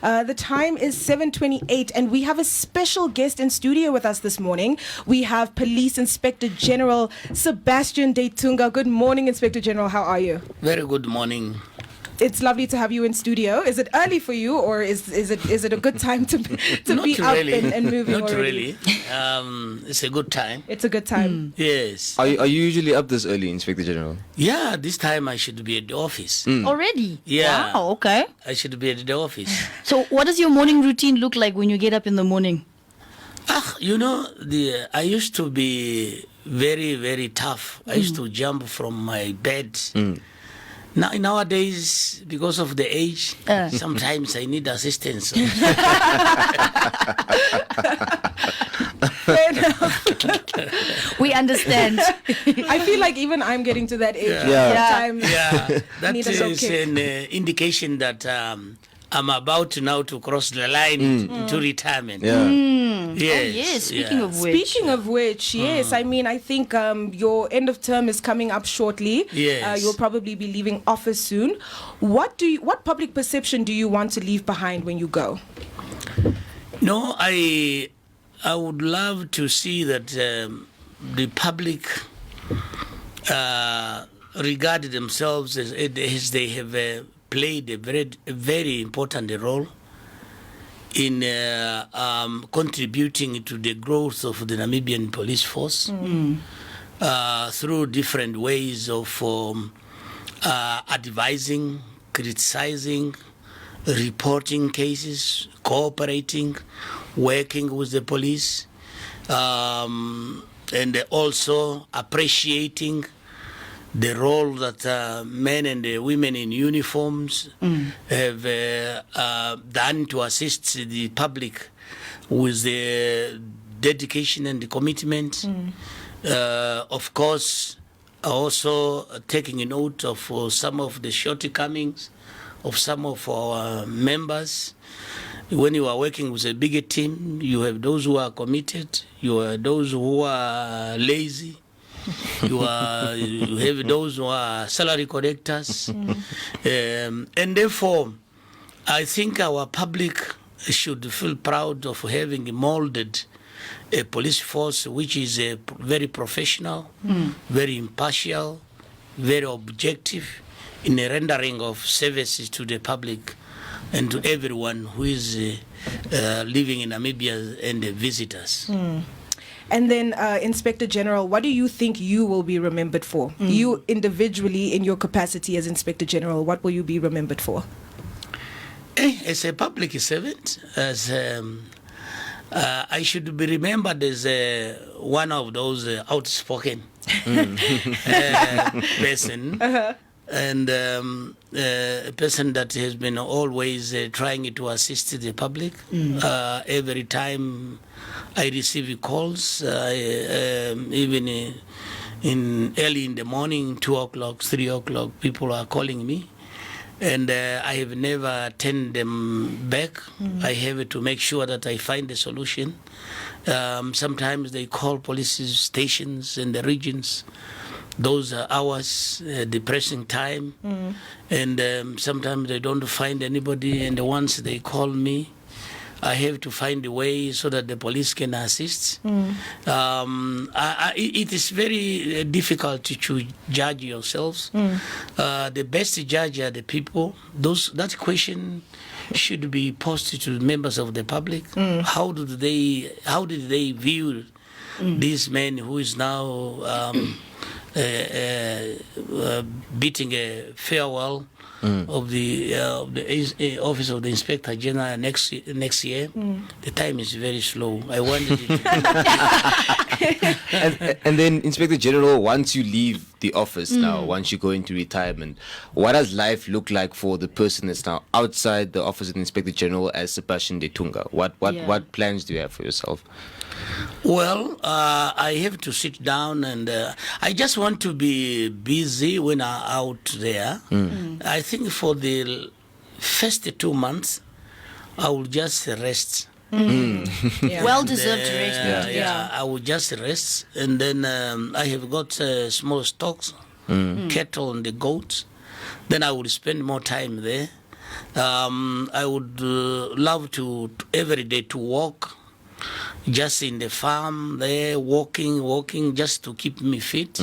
The time is 7:28, and we have a special guest in studio with us this morning. We have Police Inspector General Sebastian Ndeitunga. Good morning, Inspector General. How are you? Very good morning. It's lovely to have you in studio. Is it early for you, or is it a good time to be up really. and moving Not already? really. It's a good time. It's a good time. Yes. Are you usually up this early, Inspector General? Yeah, this time I should be at the office. Already? Yeah. Wow, okay. I should be at the office. So what does your morning routine look like when you get up in the morning? I used to be very, very tough. I used to jump from my bed. Nowadays, because of the age, sometimes I need assistance. Fair enough. We understand. I feel like even I'm getting to that age. Yeah. Yeah, that Need a is little kick. an indication that I'm about now to cross the line to retirement. Yeah. Yes. Speaking of which. Speaking of which, yes, I mean, I think your end of term is coming up shortly. Yes. You'll probably be leaving office soon. What public perception do you want to leave behind when you go? No, I would love to see that the public regard themselves as they have played a very important role in contributing to the growth of the Namibian police force through different ways of advising, criticizing, reporting cases, cooperating, working with the police, and also appreciating the role that men and women in uniforms have done to assist the public with the dedication and the commitment. Of course, also taking note of some of the shortcomings of some of our members. When you are working with a bigger team, you have those who are committed, you have those who are lazy, you have those who are salary collectors, and therefore I think our public should feel proud of having molded a police force which is very professional, very impartial, very objective in the rendering of services to the public and to everyone who is living in Namibia and the visitors. And then, Inspector General, what do you think you will be remembered for? You individually, in your capacity as Inspector General, what will you be remembered for? As a public servant, as I should be remembered as one of those outspoken person, and a person that has been always trying to assist the public. Every time I receive calls, even in early in the morning, 2 o'clock, 3 o'clock, people are calling me. And I have never turned them back. I have to make sure that I find a solution. Sometimes they call police stations in the regions. Those are hours, depressing time. And sometimes they don't find anybody. And once they call me, I have to find a way so that the police can assist. It is very difficult to judge yourselves. The best judge are the people. That question should be posed to members of the public. How did they view this man who is now beating a farewell of the office of the Inspector General next year? The time is very slow. I wanted it. And then, Inspector General, once you leave the office now, once you go into retirement, what does life look like for the person that's now outside the office of the Inspector General as Sebastian Ndeitunga? What plans do you have for yourself? Well, I have to sit down and I just want to be busy when I'm out there. I think for the first 2 months, I will just rest. Well-deserved rest. Yeah, I will just rest. And then I have got small stocks, cattle and the goats. Then I will spend more time there. I would love to every day to walk, just in the farm there, walking, just to keep me fit,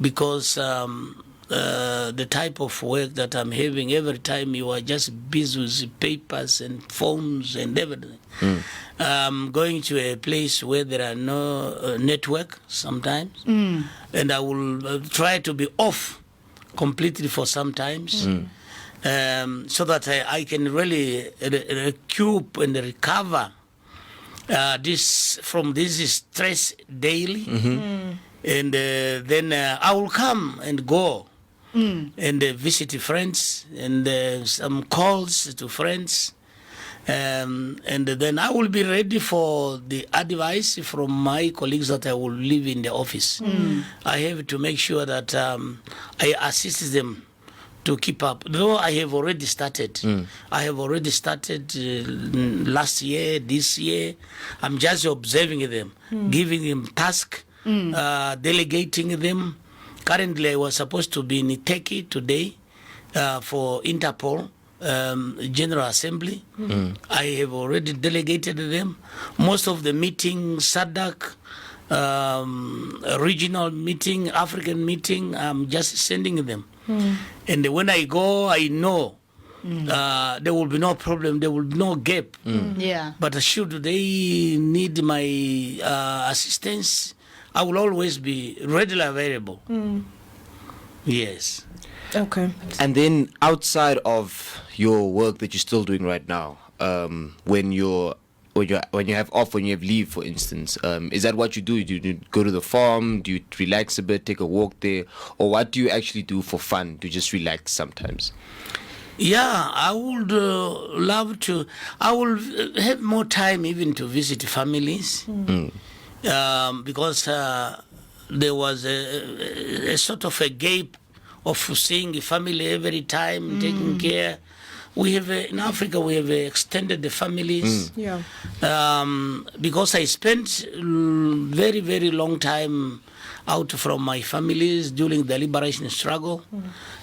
because the type of work that I'm having, every time you are just busy with papers and phones and everything. Going to a place where there are no network sometimes, and I will try to be off completely for some times, so that I can really recoup and recover from this stress daily, and then I will come and go and visit friends and some calls to friends. And then I will be ready for the advice from my colleagues that I will leave in the office. I have to make sure that I assist them to keep up. Though I have already started. I have already started last year, this year. I'm just observing them, giving them tasks, delegating them. Currently, I was supposed to be in Turkey today for Interpol. General Assembly. I have already delegated them. Most of the meetings, SADC, regional meeting, African meeting, I'm just sending them. And when I go, I know there will be no problem, there will be no gap. Yeah. But should they need my assistance, I will always be readily available. Yes. Okay. And then outside of your work that you're still doing right now, when you have off, when you have leave, for instance, is that what you do? Do you go to the farm? Do you relax a bit, take a walk there, or what do you actually do for fun to just relax sometimes? Yeah, I would love to. I will have more time even to visit families, because there was a sort of a gap of seeing a family every time, taking care. We have in Africa, we have extended the families. Yeah. Because I spent very, very long time out from my families during the liberation struggle.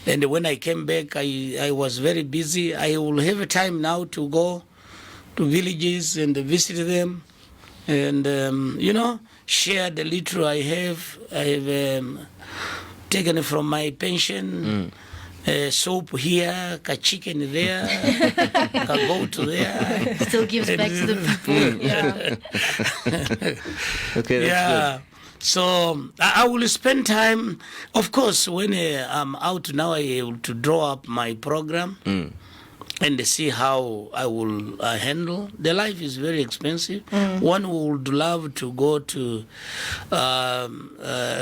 And when I came back, I was very busy. I will have a time now to go to villages and visit them and, share the little I have. I have taken from my pension, soap here, a chicken there, a goat there. Still gives back to the people. Okay, that's Yeah. So I will spend time, of course, when I'm out now, I able to draw up my program and see how I will handle. The life is very expensive. One would love to go to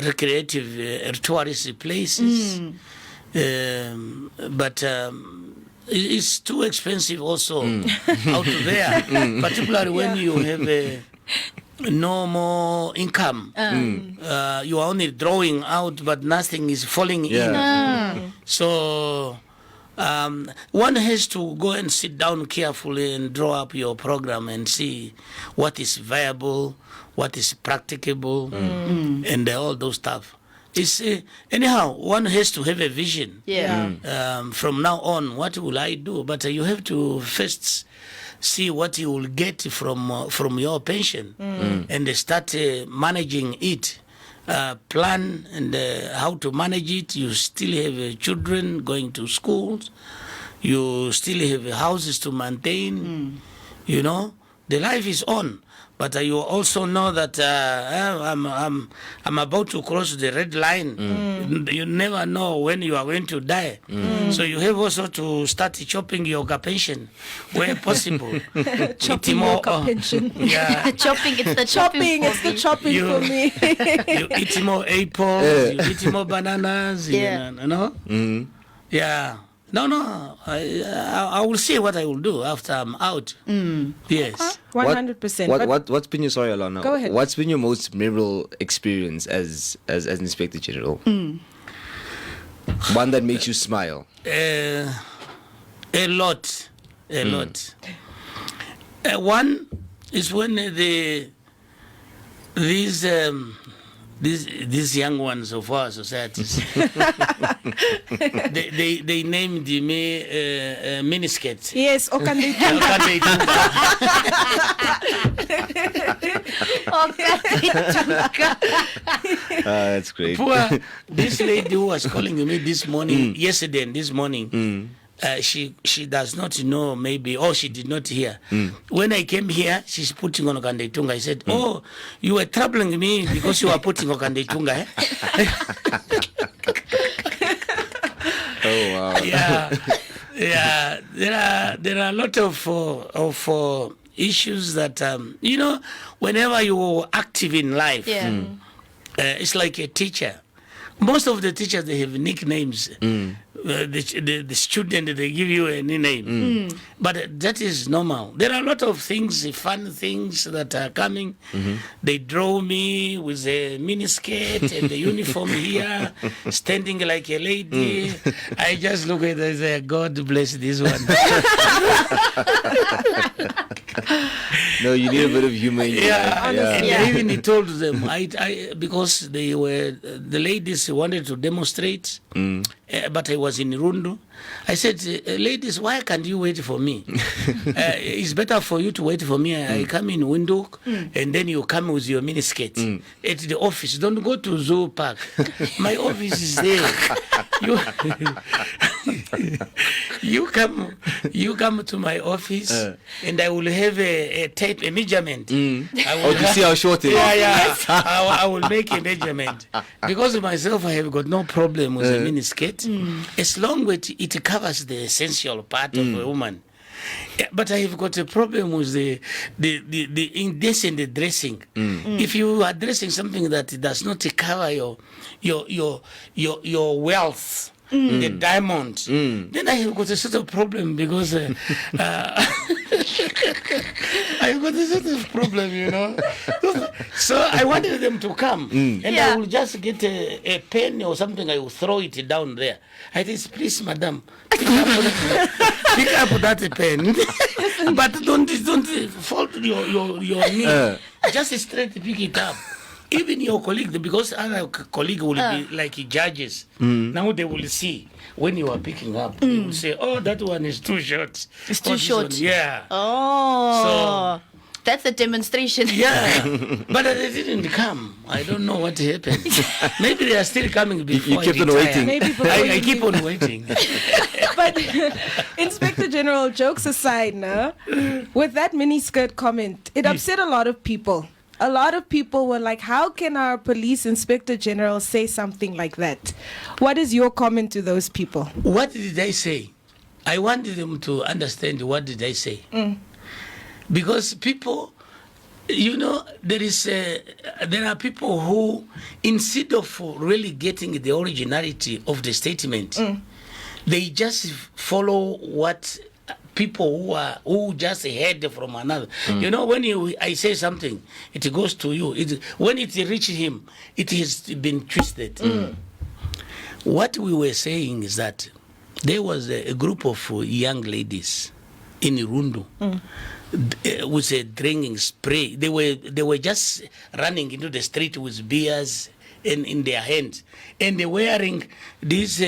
recreative tourist places, but it's too expensive also out there, particularly when you have no more income. You are only drawing out, but nothing is falling in. So one has to go and sit down carefully and draw up your program and see what is viable, what is practicable, and all those stuff. It's anyhow, one has to have a vision. From now on, what will I do? But you have to first see what you will get from your pension and start managing it. Plan and how to manage it. You still have children going to schools. You still have houses to maintain. The life is on. But you also know that I'm about to cross the red line. You never know when you are going to die. So you have also to start chopping your pension where possible. Chopping your pension. Yeah. Chopping, it's the Chopping, it's the chopping for me. You eat more apples, you eat more bananas, Yeah. Yeah. No. I will see what I will do after I'm out. Yes. 100%. What's been your, sorry, Arlana, Go ahead. what's been your most memorable experience as Inspector General? One that makes you smile. A lot. One is when the these young ones of our societies, they named me miniskirt. Yes, OKANDEITUNGA. That's great. Poor this lady who was calling me this morning, yesterday and this morning. She does not know, maybe, or she did not hear. When I came here, she's putting on OKANDEITUNGA. I said, "Oh, you were troubling me because you were putting OKANDEITUNGA." Eh? Oh wow. Yeah. There are a lot of issues that whenever you're active in life, it's like a teacher. Most of the teachers, they have nicknames. The student, they give you a name. But that is normal. There are a lot of things, fun things that are coming. They draw me with a miniskirt and the uniform here, standing like a lady. I just look at it and say, God bless this one. No, you need a bit of humor in your life. And even he told them, because the ladies wanted to demonstrate, but I was in Rundu. I said, ladies, why can't you wait for me? It's better for you to wait for me. I come in Windhoek, and then you come with your miniskirt at the office. Don't go to Zoo Park. My office is there. You come to my office, and I will have a tape, a measurement. To see how short it is. I will make a measurement. Because myself, I have got no problem with a miniskirt, as long as it covers the essential part of a woman. Yeah, but I have got a problem with the indecent dressing. If you are dressing something that does not cover your wealth, the diamond, then I have got a sort of problem because I have got a sort of problem, So I wanted them to come, and I will just get a pen or something. I will throw it down there. I said, please, madam, pick up that pen, but don't fold your knee. Just straight pick it up. Even your colleague, because other colleague will be like judges. Now they will see when you are picking up. They will say, "Oh, that one is too short. It's too short." Yeah. Oh. So that's a demonstration. Yeah, but they didn't come. I don't know what happened. Maybe they are still coming before You kept I on retire. waiting. Maybe I keep on waiting. But Inspector General, jokes aside, with that miniskirt comment, it upset a lot of people. A lot of people were like, how can our police inspector general say something like that? What is your comment to those people? What did I say? I wanted them to understand what did I say. Because people, there are people who, instead of really getting the originality of the statement, they just follow what people who just heard from another. When I say something, it goes to you. When it reaches him, it has been twisted. What we were saying is that there was a group of young ladies in Rundu with a drinking spray. They were just running into the street with beers in their hands, and they were wearing these.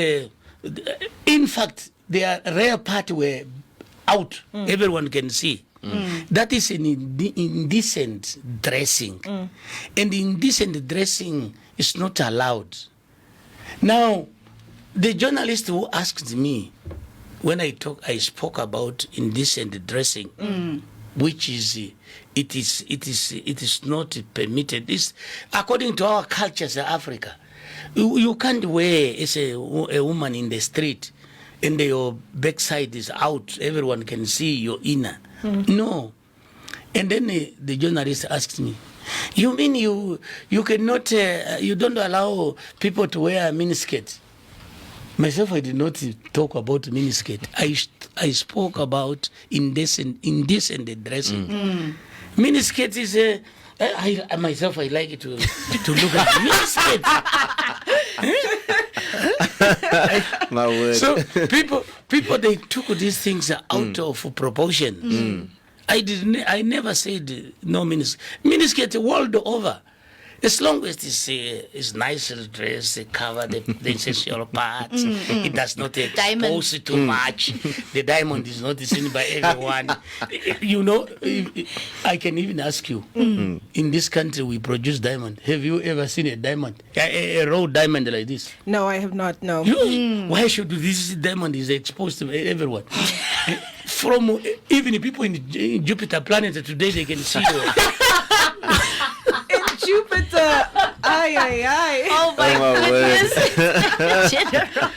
In fact, their rear part were out. Everyone can see. That is an indecent dressing. And indecent dressing is not allowed. Now, the journalist who asked me when I spoke about indecent dressing, which is it is not permitted. It's according to our cultures in Africa. You can't wear as a woman in the street and your backside is out, everyone can see your inner. No. And then the journalist asked me, you mean you cannot, you don't allow people to wear a miniskirt? Myself, I did not talk about miniskirt. I spoke about indecent dressing. Miniskirt is I myself, I like it to look at miniskirt. My word. So people they took these things out of proportion. I never said no miniskirt. Miniskirt world over. As long as it's nicely dressed, cover the essential parts, it does not expose it too much. The diamond is not seen by everyone. You know, I can even ask you, in this country we produce diamond. Have you ever seen a diamond, a raw diamond like this? No, I have not. No. Why should this diamond is exposed to everyone? From even people in Jupiter planet today, they can see you. Jupiter. Aye. Oh my goodness. General.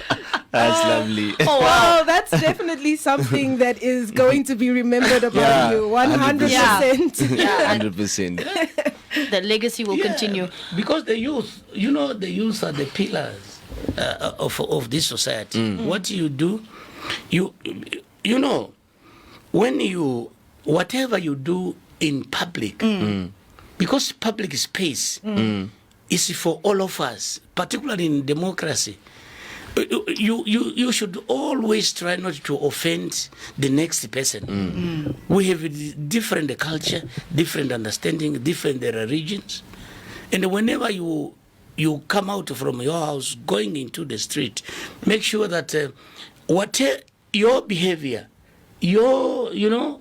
That's lovely. Oh, wow. Well, that's definitely something that is going to be remembered about you. 100%. Yeah. 100%. The legacy will continue. Because the youth, you know, the youth are the pillars of this society. What you do, you know, whatever you do in public, because public space is for all of us, particularly in democracy. You should always try not to offend the next person. We have a different culture, different understanding, different regions, and whenever you come out from your house going into the street, make sure that whatever your behavior, you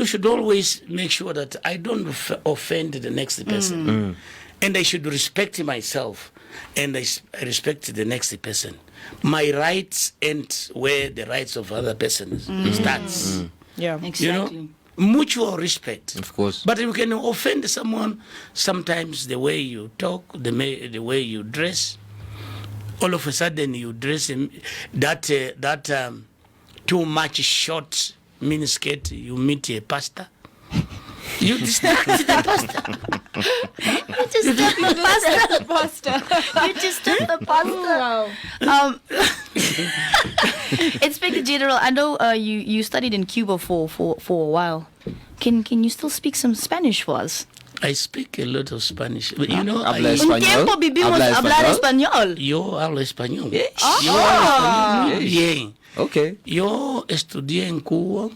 should always make sure that I don't offend the next person. And I should respect myself, and I respect the next person. My rights end where the rights of other persons starts. Yeah. Exactly. You know, mutual respect. Of course. But you can offend someone sometimes the way you talk, the way you dress. All of a sudden you dress in that too much short miniskirt, you meet a pastor. You distract the pastor. You disturb the pastor. You disturb the pastor. Wow. Inspector General, I know you studied in Cuba for a while. Can you still speak some Spanish for us? I speak a lot of Spanish. But, you know, Habla I, español. Un tiempo vivimos Habla hablar español. español. yo hablo español. Ah. Yo hablo español muy bien. Okay. Yo estudié en Cuba.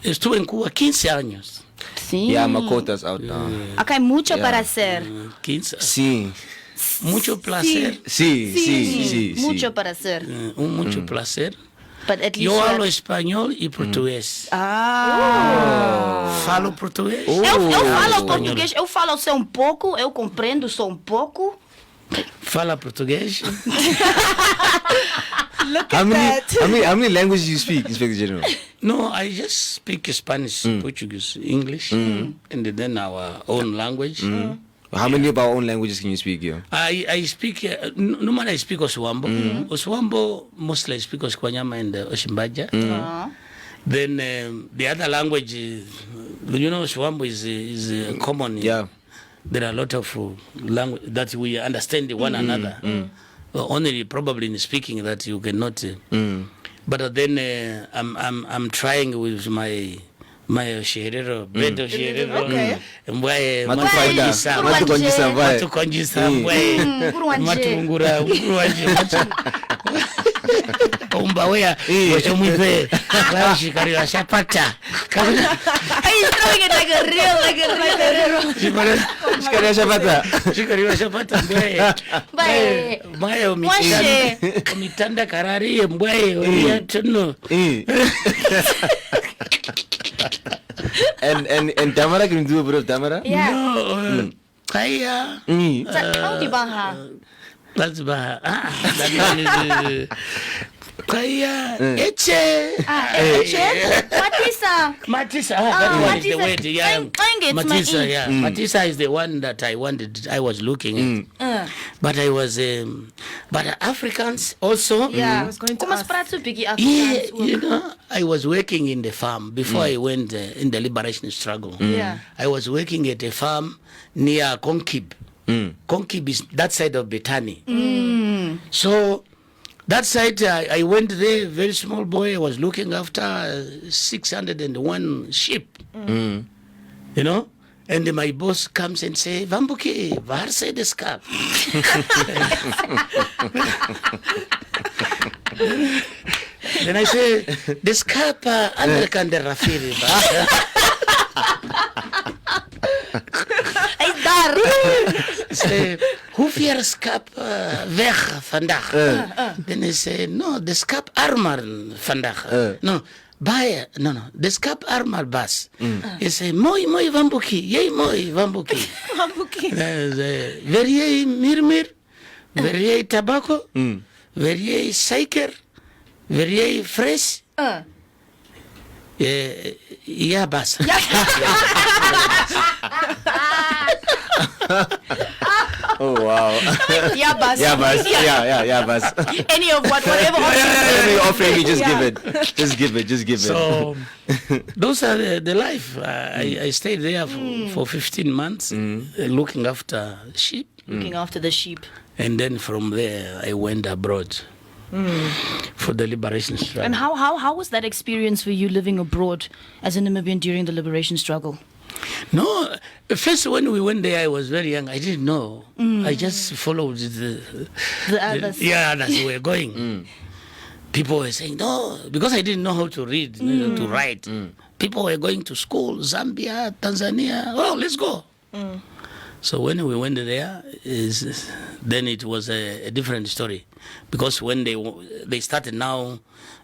Estuve en Cuba 15 años. Sí. Yeah, Makota's out now. Acá hay mucho Yeah. para hacer. 15. Sí. Mucho placer. Sí. Mucho para hacer. Mucho placer. But at least Yo you hablo have- espanhol y português. Falo português. Eu falo Espanhol. português, eu falo só um pouco, eu compreendo só um pouco. Fala português. Look How at many, that. how many languages do you speak, Inspector General? No, I just speak Spanish, Portuguese, English, and then our own language. How many of our own languages can you speak here? I speak, normally I speak Oswambo. Oswambo, mostly I speak Oskwanyama and Oshimbaja. Then the other language, you know, Oswambo is common. Yeah. There are a lot of language that we understand one another. Only probably in speaking that you cannot. But then I'm trying with my sherero, beto sherero. Okay. Mbaye Matufaida. matukonjisa, Matukonjisa, mbaye. matukonjisa mbaye. Matungura, ukurwanje. Umbawea, wachomwipe. Kwa shikari shapata. He's throwing it like a real Shikaria Shabata. Shikari shapata mbaye. Bae. Mbaye Mwashe. umitanda karari mbaye ya tuno. And Tamara, can you do a bit of Tamara? Yeah. No, kaya. How di baha? That's bad. Kaya. Eche. Matisa. Matisa, that one is the Matisa. word, yeah. Matisa, yeah. Matisa is the one that I was looking at. But I was, but Africans also. Yeah. I was going to Kom ons ask. praat so 'n bietjie Yeah, Afrikaans ook. you know, I was working in the farm before I went in the liberation struggle. Yeah. I was working at a farm near Konkib. Konkib is that side of Bethany. So that side, I went there, very small boy. I was looking after 601 sheep. You know? And my boss comes and say, Vambuki, waar say the scarf? Then I say, the scarf, andere kan de rafiri. Hy's daar. Say, hoef je skap weg vandaag? Then he say, no, de skap armor vandaag. No, baie, no, de skap armor bas. He say, mooi wambuki, jij mooi wambuki. Wambuki. Wil jij mirmir? Wil jij tobacco? Wil jij suiker? Wil jij fris? Ja, bas. Oh wow. Yeah, bus. Yeah, bus. Any of whatever. Whatever you're offering me, just give it. Just give it. So those are the life. I stayed there for 15 months, looking after sheep. Looking after the sheep. And then from there, I went abroad for the liberation struggle. And how was that experience for you living abroad as a Namibian during the liberation struggle? No, first when we went there, I was very young. I didn't know. I just followed the others. Others were going. People were saying, no, because I didn't know how to read, to write. People were going to school, Zambia, Tanzania. Oh, let's go. So when we went there, then it was a different story, because when they started now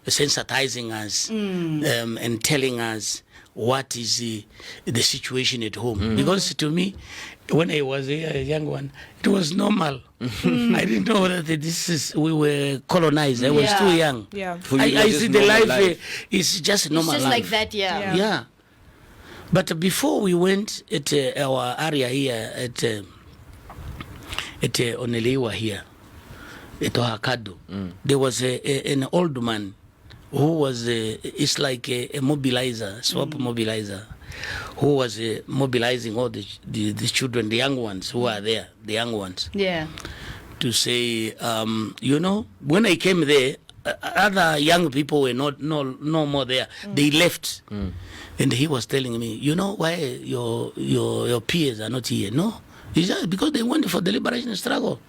sensitizing us and telling us what is the situation at home. Because to me, when I was a young one, it was normal. I didn't know that we were colonized. I was too young. Yeah. I see the life is just normal. It's just life. like that, yeah. Yeah. But before we went at our area here at Onelewa here, at Ohakado, there was an old man who was it's like a mobilizer, swap mobilizer, who was mobilizing all the children, the young ones who are there, the young ones. Yeah. To say, when I came there, other young people were no more there. They left. And he was telling me, you know why your peers are not here? No, it's just because they went for the liberation struggle.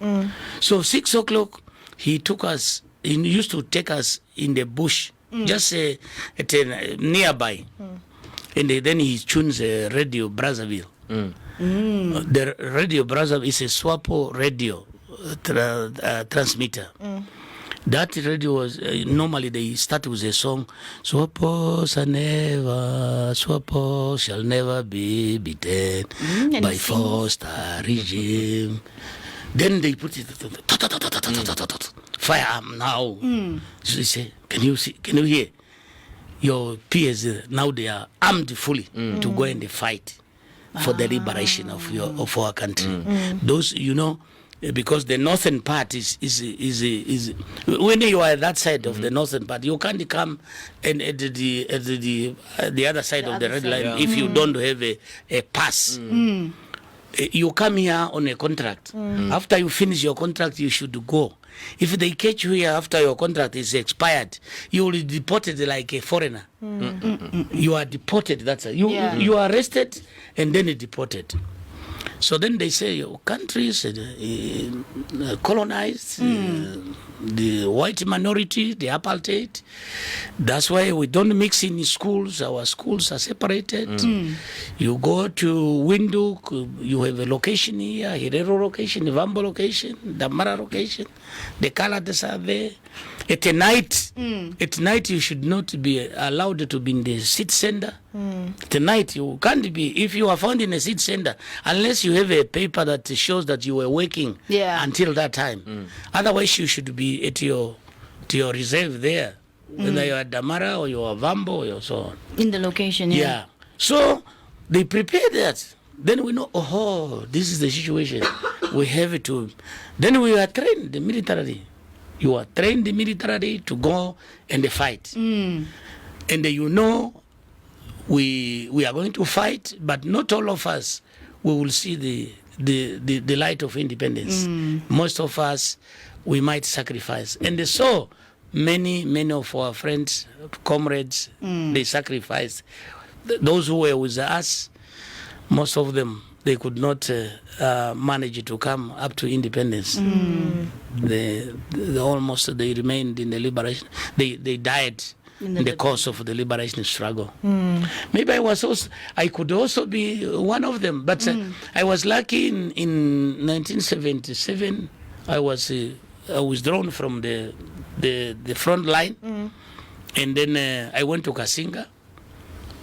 So 6 o'clock, he took us. He used to take us in the bush, just nearby. And then he tunes a radio Brazzaville. The radio Brazzaville is a Swapo radio transmitter. That radio was normally they start with a song, Swapo shall never be beaten by force regime. Then they put it firearm now. So they say, can you hear? Your peers now they are armed fully to go and fight for the liberation of our country. Those because the northern part is when you are at that side of the northern part, you can't come and at the other side of the red line if you don't have a pass. You come here on a contract. After you finish your contract, you should go. If they catch you here after your contract is expired, you will be deported like a foreigner. You are deported. That's you are arrested and then deported. So then they say your countries colonized, the white minority, the apartheid. That's why we don't mix in schools. Our schools are separated. You go to Windhoek, you have a location here, Herero location, Vambo location, Damara location. The Kaladas are there. At night, you should not be allowed to be in the city center. At night, you can't be. If you are found in a city center, unless you have a paper that shows that you were working until that time. Otherwise, you should be at your reserve there, whether you are Damara or you are Vambo or so on. In the location, yeah. So they prepare that. Then we know, this is the situation. We have to. Then we are trained the military. You are trained the military to go and fight. And we are going to fight, but not all of us we will see the light of independence. Most of us, we might sacrifice. And so many of our friends, comrades, they sacrificed. Those who were with us, most of them, they could not manage to come up to independence. They remained in the liberation. They died in the course of the liberation struggle. Maybe I could also be one of them, but I was lucky in 1977. I was withdrawn from the front line, and then I went to Kasinga.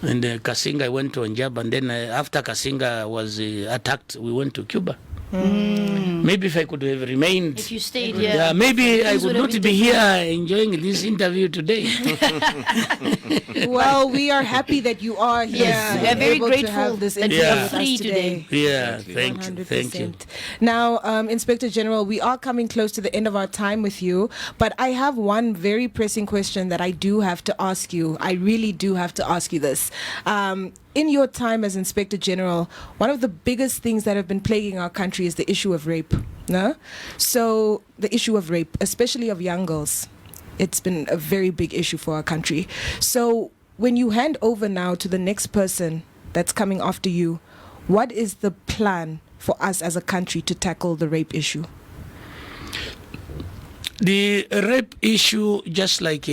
And Kasinga, I went to Njab, and then after Kasinga was attacked, we went to Cuba. Maybe if I could have remained, If you stayed, maybe I Things would would not have be been here enjoying this interview today. Well, we are happy that you are here. Yes, we are and very able grateful to have this that interview you are with free us today. Yeah, thank you, thank you. 100%. Now, Inspector General, we are coming close to the end of our time with you, but I have one very pressing question that I do have to ask you. I really do have to ask you this. In your time as Inspector General, one of the biggest things that have been plaguing our country is the issue of rape. No? So the issue of rape, especially of young girls, it's been a very big issue for our country. So when you hand over now to the next person that's coming after you, what is the plan for us as a country to tackle the rape issue? The rape issue, just like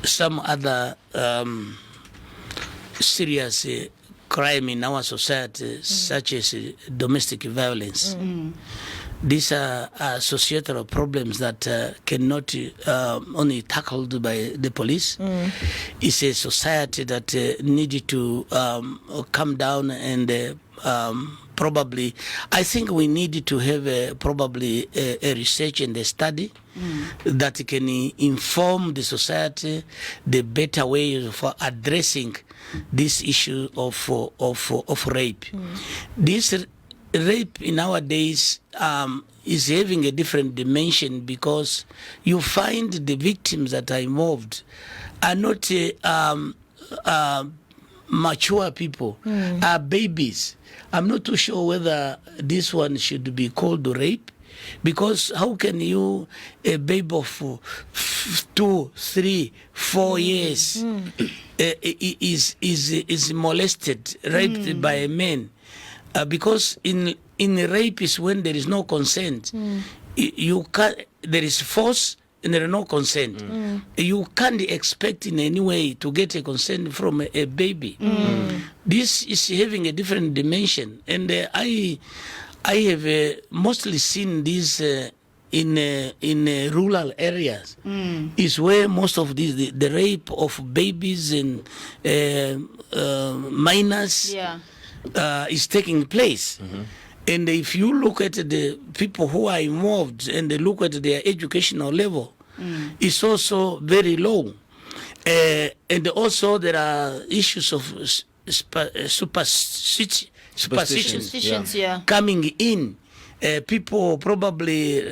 some other serious crime in our society, such as domestic violence. These are societal problems that cannot only tackled by the police. It's a society that needed to come down and probably, I think we need to have probably a research and a study that can inform the society the better way for addressing this issue of rape. This rape in nowadays is having a different dimension because you find the victims that are involved are not mature people, are babies. I'm not too sure whether this one should be called rape, because how can you, a baby of 2, 3, 4 years, is molested, raped by a man? Because in rape is when there is no consent. You can't, there is force and there is no consent. You can't expect in any way to get a consent from a baby. This is having a different dimension, and I have mostly seen this in rural areas. Is where most of the rape of babies and minors is taking place. And if you look at the people who are involved and they look at their educational level, it's also very low. And also there are issues of superstitions coming in. People probably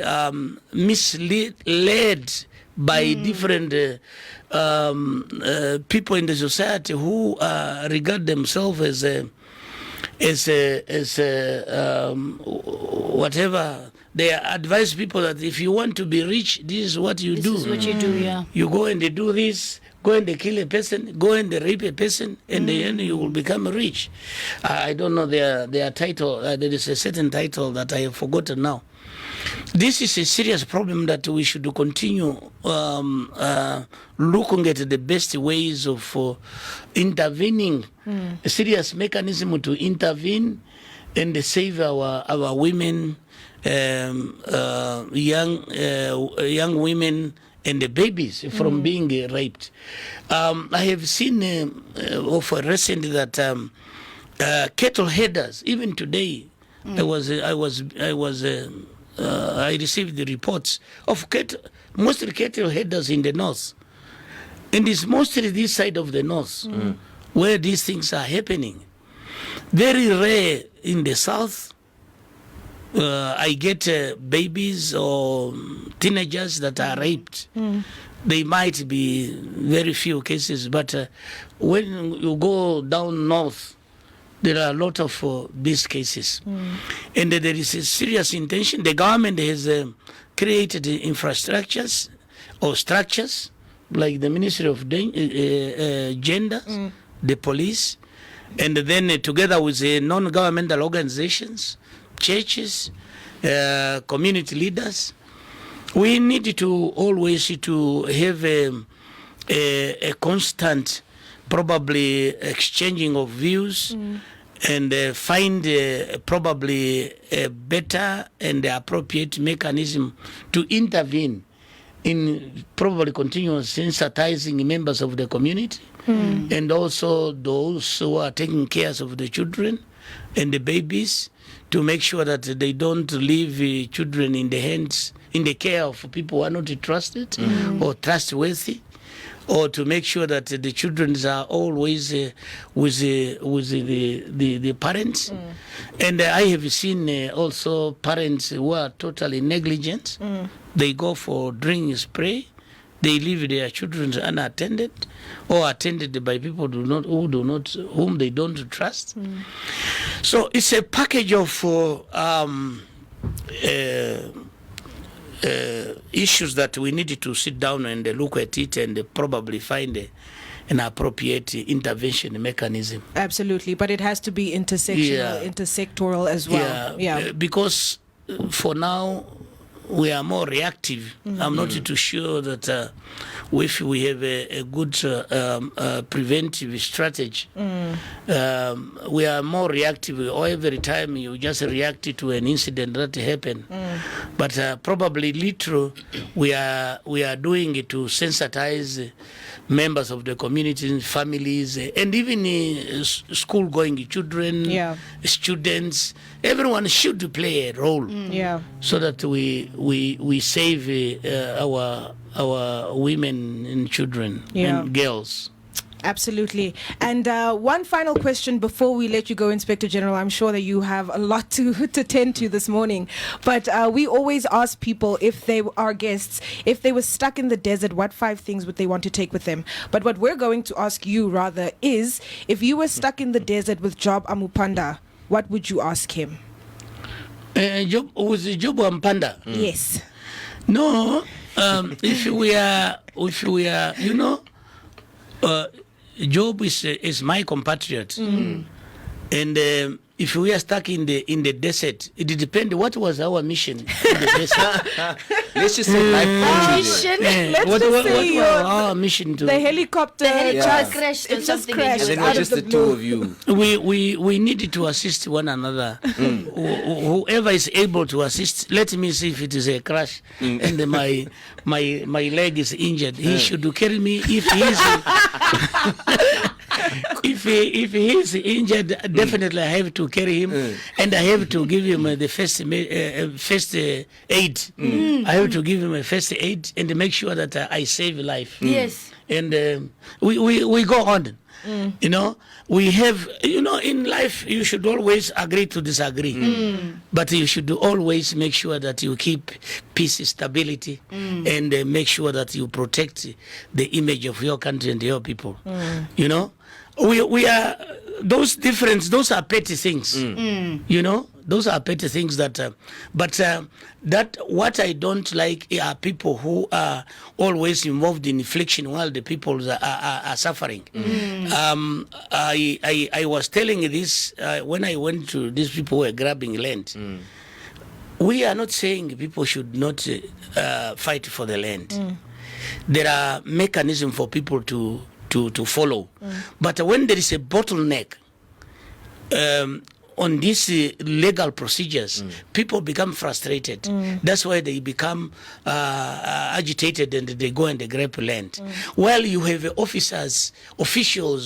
misled by different people in the society who regard themselves as whatever. They advise people that if you want to be rich, this is what you do. This is what you do, yeah. You go and they do this, go and they kill a person, go and they rape a person, and then you will become rich. I don't know their title. There is a certain title that I have forgotten now. This is a serious problem that we should continue looking at the best ways of intervening, a serious mechanism to intervene and save our women, young women and the babies from being raped. I have seen of recently that cattle headers, even today, I received the reports of mostly cattle headers in the north, and it's mostly this side of the north where these things are happening. Very rare in the south. I get babies or teenagers that are raped. They might be very few cases, but when you go down north, there are a lot of these cases. And there is a serious intention. The government has created infrastructures or structures like the Ministry of Gender, the police, and then together with non-governmental organizations, churches, community leaders, We need to always to have a constant, probably exchanging of views, and find probably a better and appropriate mechanism to intervene in probably continuous sensitizing members of the community, and also those who are taking care of the children and the babies, to make sure that they don't leave children in the care of people who are not trusted or trustworthy, or to make sure that the children are always with the parents. And I have seen also parents who are totally negligent. They go for drink spray. They leave their children unattended or attended by people whom they don't trust. So it's a package of issues that we need to sit down and look at it and probably find an appropriate intervention mechanism. Absolutely, but it has to be intersectoral as well. Because for now we are more reactive. I'm not too sure that if we have a good preventive strategy, we are more reactive. Or every time you just react to an incident that happened. But probably little we are doing it to sensitize members of the community, families, and even school-going children, students. Everyone should play a role, so that we save our women and children and girls. Absolutely. And one final question before we let you go, Inspector General. I'm sure that you have a lot to tend to this morning. But we always ask people, if they are guests, if they were stuck in the desert, what 5 things would they want to take with them? But what we're going to ask you, rather, is if you were stuck in the desert with Job Amupanda, what would you ask him? Job Ampanda? Yes. No. If we are, you know, Job is my compatriot, and if we are stuck in the desert, it depends what was our mission in the desert. Let's just say life Mission. What was our mission to The helicopter crashed or it just something. crashed and then out we're of just the the two blue. of you. we needed to assist one another. Whoever is able to assist, let me see if it is a crash and my leg is injured. He should carry me if he is. If he is injured, definitely I have to carry him, and I have to give him the first aid. I have to give him a first aid and make sure that I save life. Yes. And we go on. You know, we have, you know, in life you should always agree to disagree, but you should always make sure that you keep peace, stability, and make sure that you protect the image of your country and your people. You know, we are those are petty things. You know, those are petty things that that what I don't like are people who are always involved in affliction while the people are suffering. I was telling this when I went to these people who were grabbing land. We are not saying people should not fight for the land. There are mechanisms for people to follow. But when there is a bottleneck on these legal procedures, people become frustrated. That's why they become agitated and they go and they grab land. While you have officials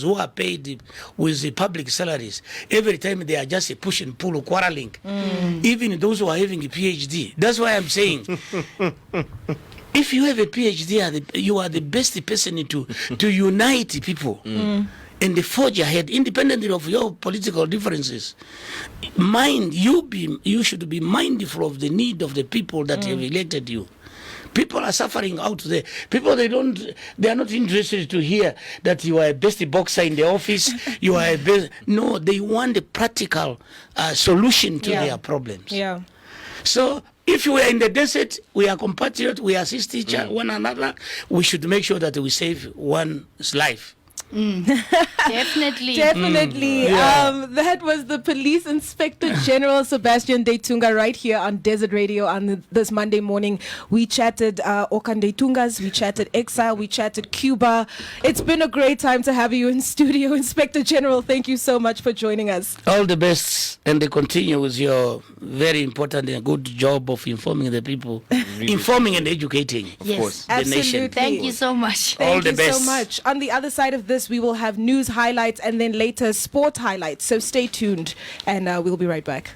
who are paid with the public salaries, every time they are just a push and pull, quarreling. Even those who are having a PhD. That's why I'm saying, if you have a PhD, you are the best person to unite people. And forge ahead, independently of your political differences. You should be mindful of the need of the people that have elected you. People are suffering out there. People, they are not interested to hear that you are a best boxer in the office. You are a best. No, they want a practical solution to their problems. Yeah. So if we are in the desert, we are compatriots, we assist one another. We should make sure that we save one's life. Definitely. Definitely. That was the Police Inspector General Sebastian Ndeitunga right here on Desert Radio on this Monday morning. We chatted OKANDEITUNGAs, we chatted exile, we chatted Cuba. It's been a great time to have you in studio, Inspector General. Thank you so much for joining us. All the best, and they continue with your very important and good job of informing the people, informing and educating, Of course. the nation. Absolutely. Thank you so much. All Thank the you best. so much. On the other side of this, we will have news highlights and then later sport highlights. So stay tuned and we'll be right back.